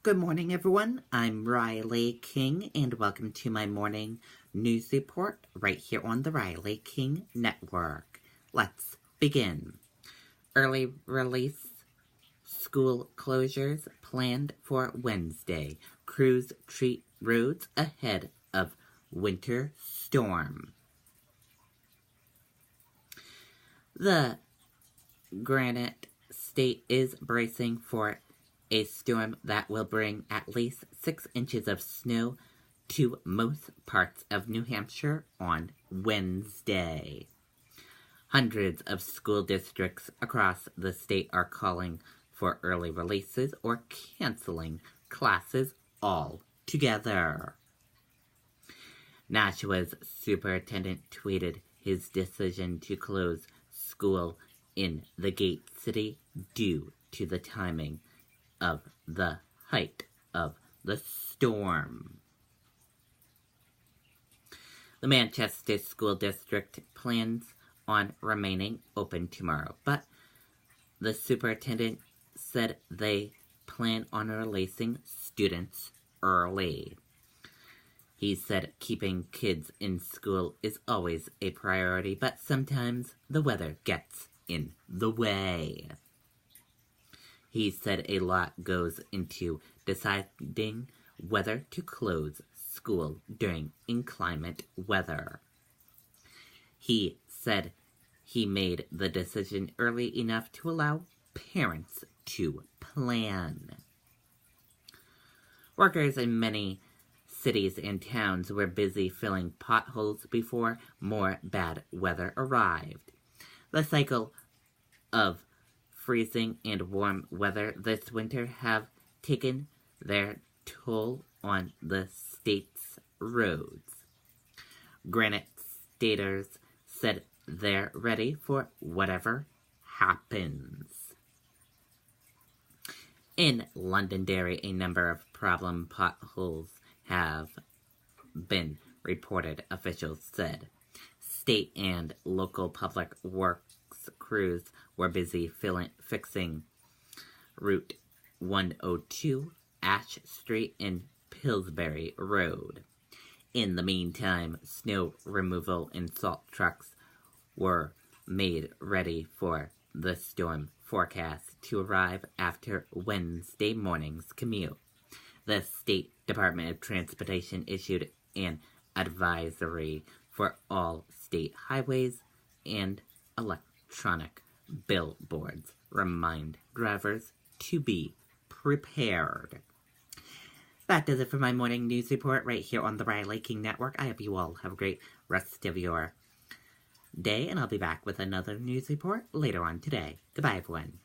Good morning, everyone. I'm Riley King, and welcome to my morning news report right here on the Riley King Network. Let's begin. Early release school closures planned for Wednesday. Crews treat roads ahead of winter storm. The Granite State is bracing for a storm that will bring at least 6 inches of snow to most parts of New Hampshire on Wednesday. Hundreds of school districts across the state are calling for early releases or canceling classes altogether. Nashua's superintendent tweeted his decision to close school in the Gate City due to the timing of the height of the storm. The Manchester School District plans on remaining open tomorrow, but the superintendent said they plan on releasing students early. He said keeping kids in school is always a priority, but sometimes the weather gets in the way. He said a lot goes into deciding whether to close school during inclement weather. He said he made the decision early enough to allow parents to plan. Workers in many cities and towns were busy filling potholes before more bad weather arrived. The cycle of freezing and warm weather this winter have taken their toll on the state's roads. Granite Staters said they're ready for whatever happens. In Londonderry, a number of problem potholes have been reported, officials said. State and local public works crews were busy fixing Route 102, Ash Street, and Pillsbury Road. In the meantime, snow removal and salt trucks were made ready for the storm forecast to arrive after Wednesday morning's commute. The State Department of Transportation issued an advisory for all state highways and electronic billboards. Remind drivers to be prepared. That does it for my morning news report right here on the Riley King Network. I hope you all have a great rest of your day, and I'll be back with another news report later on today. Goodbye, everyone.